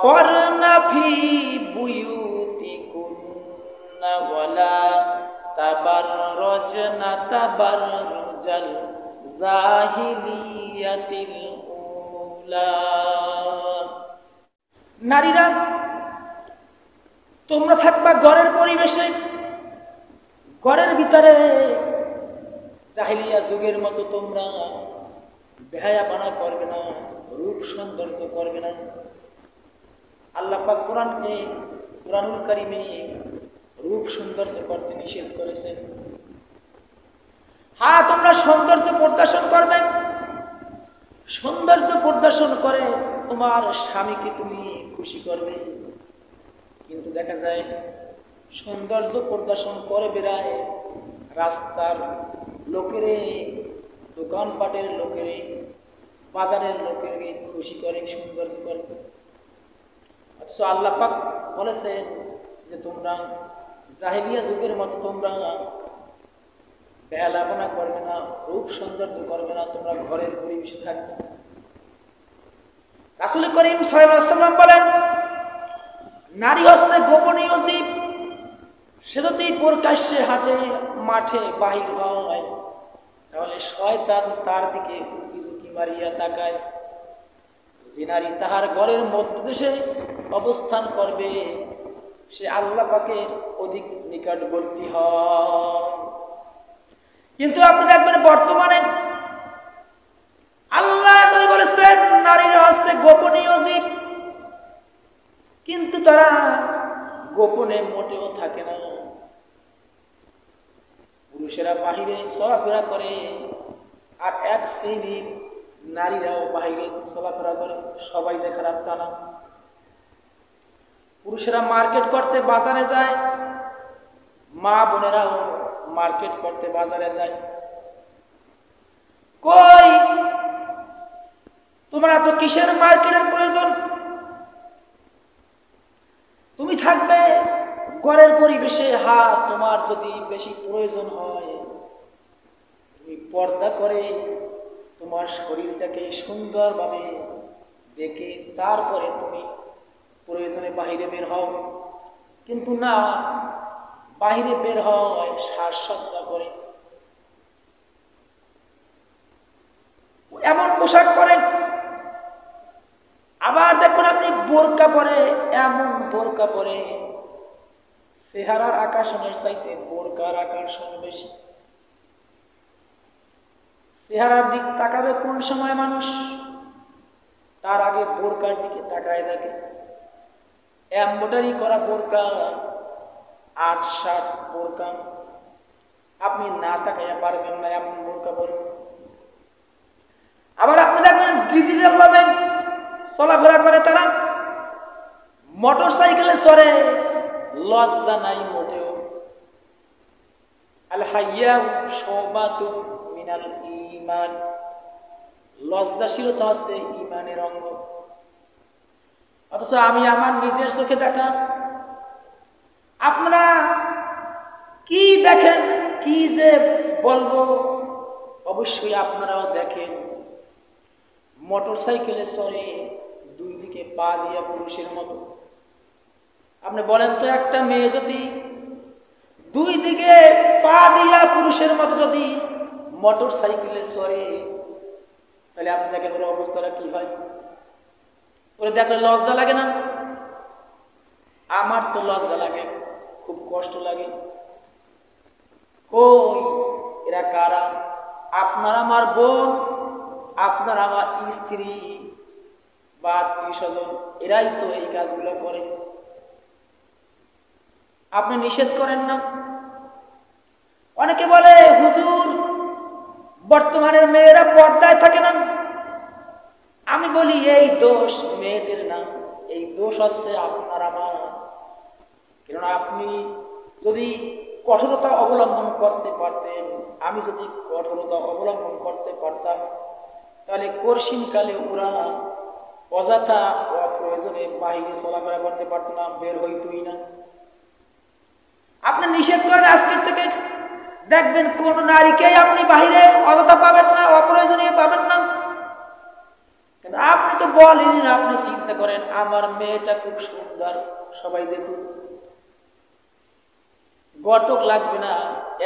ওয়াকারনা ফি বুয়ুতিকুন্না ওয়ালা তাবাররাজনা তাবাররুজাল জাহিলিয়াতিল উলা। নারীরা তোমরা থাকবা ঘরের পরিবেশে, ঘরের ভিতরে জাহিলিয়া যুগের মতো তোমরা বেহায়াপনা করবে না, রূপ সৌন্দর্য করবে না। আল্লাহ পাক কোরআনুল কারীমে রূপ সৌন্দর্য করতে নিষেধ করেছেন। হ্যাঁ, তোমরা সৌন্দর্য প্রদর্শন করবে, সৌন্দর্য প্রদর্শন করে তোমার স্বামীকে তুমি খুশি করবে। কিন্তু দেখা যায় সৌন্দর্য প্রদর্শন করে বেড়ায় রাস্তার লোকেরে, দোকানপাটের লোকেরে, বাজারের লোকেরে খুশি করে, সৌন্দর্য করে। অথচ আল্লাহ পাক বলেছেন যে তোমরা জাহিলিয়া যুগের মতো তোমরা বেহালাপনা করবে না, রূপ সৌন্দর্য করবে না, তোমরা ঘরের পরিবেশে থাকবে। রাসূল করিম সাল্লাল্লাহু আলাইহি ওয়াসাল্লাম বলেন, নারী হচ্ছে গোপনীয় জীব। সে যদি প্রকাশ্যে হাঁটে, মাঠে বাহির হয়, তাহলে শয়তান তার দিকে উকি মারিয়া তাকায়। যে নারী তাহার ঘরের মধ্যদেশে অবস্থান করবে, সে আল্লাহ পাকের অধিক নিকটবর্তী হয়। কিন্তু আপনি দেখবেন বর্তমানে আল্লাহ নবী বলেছেন নারীরা হচ্ছে গোপনীয় জীব, কিন্তু তারা গোপনে মোটেও থাকে না। পুরুষেরা বাহিরে চলাফেরা করে, আর এক শ্রেণীর নারীরাও বাহিরে চলাফেরা করে। সবাই যে খারাপ তা না। পুরুষেরা মার্কেট করতে বাজারে যায়, মা বোনেরাও মার্কেট করতে বাজারে যায়। কই তোমার এত কিসের মার্কেটের প্রয়োজন? তুমি থাকবে ঘরের পরিবেশে। হ্যাঁ, তোমার যদি বেশি প্রয়োজন হয় তুমি পর্দা করে তোমার শরীরটাকে সুন্দরভাবে দেখে তারপরে তুমি প্রয়োজনে বাহিরে বের হও। কিন্তু না, বাহিরে বের হয় সাজসজ্জা করে, এমন পোশাক পরে। আবার দেখুন আপনি বোরকা পরে, এমন বোরকা পরে চেহারার আকর্ষণের চাইতে বোরকার আকর্ষণ বেশি। চেহারার দিক তাকাবে কোন সময় মানুষ, তার আগে বোরকার দিকে তাকায় থাকে। এমব্রয়ডারি করা বোরকা, ৮-৭ বোরকা, আপনি না তাকাইয়া পারবেন না এমন বোরকা পরে। আবার আপনি দেখবেন ডিজিটাল ভাবে চলাফেরা করে তারা, মোটর সাইকেলে চড়ে, লজ্জা নাই মোটেও। আল হাইয়া শুবাতু মিনাল ঈমান, লজ্জাশীলতা হচ্ছে ঈমানের অঙ্গ। অথচ আমি আমার নিজের চোখে দেখা, আপনারা কি দেখেন, কি যে বলবো, অবশ্যই আপনারাও দেখেন। মোটর সাইকেলে চড়ে দুই দিকে পা দিয়া পুরুষের মতো। আপনি বলেন তো, একটা মেয়ে যদি দুই দিকে পা দিয়া পুরুষের মতো যদি মোটর সাইকেলে চড়ে, তাহলে আপনি দেখেন ওর অবস্থাটা কি হয়। ওরে দেখলে লজ্জা লাগে না? আমার তো লজ্জা লাগে, খুব কষ্ট লাগে। কই এরা কারা? আপনার আমার বোন, আপনার আমার স্ত্রী বা আত্মীয়স্বজন, এরাই তো এই কাজগুলো করে। আপনি নিষেধ করেন না। অনেকে বলে হুজুর বর্তমানের মেয়েরা পর্দায় থাকে না। আমি বলি এই দোষ মেয়েদের না, এই দোষ হচ্ছে আপনার আমার। কেননা আপনি যদি কঠোরতা অবলম্বন করতে পারতেন, আমি যদি কঠোরতা অবলম্বন করতে পারতাম, তাহলে কর্ষিণকালে ওরা অযথা অপ্রয়োজনে বাইরে চলাফেরা করতে পারতো না, বের হইতই না। আপনি নিষেধ করেন আজকের থেকে, দেখবেন কোন নারীকেই আপনি বাহিরে অযথা পাবেন না, অপ্রয়োজনীয় পাবেন না। কিন্তু আপনি তো বলেন না, আপনি চিন্তা করেন আমার মেয়েটা খুব সুন্দর, সবাই দেখুন, ঘটক লাগবে না,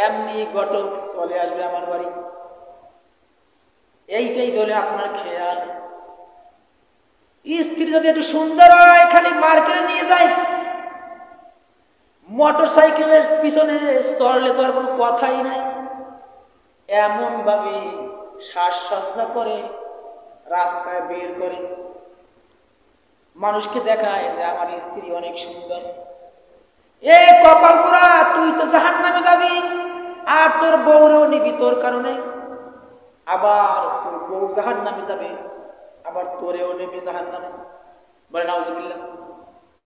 এমনি ঘটক চলে আসবে আমার বাড়ি। এইটাই হলে আপনার খেয়াল। স্ত্রী যদি একটু সুন্দর হয়, খালি মার্কেটে নিয়ে যায়, মোটর সাইকেলের পিছনে চড়লে তো আর কোনো কথাই নাই, এমন ভাবে সাজসজ্জা করে রাস্তায় বের করে মানুষকে দেখায় যে আমার স্ত্রী অনেক সুন্দর। এ কপাল পোড়া, তুই তো জাহান্নামে যাবি, আর তোর বউরেও নিবি তোর কারণে, আবার তোর বউ জাহান্নামে যাবে, আবার তোরেও নেবে জাহান্নামে। বলে নাউজুবিল্লাহ।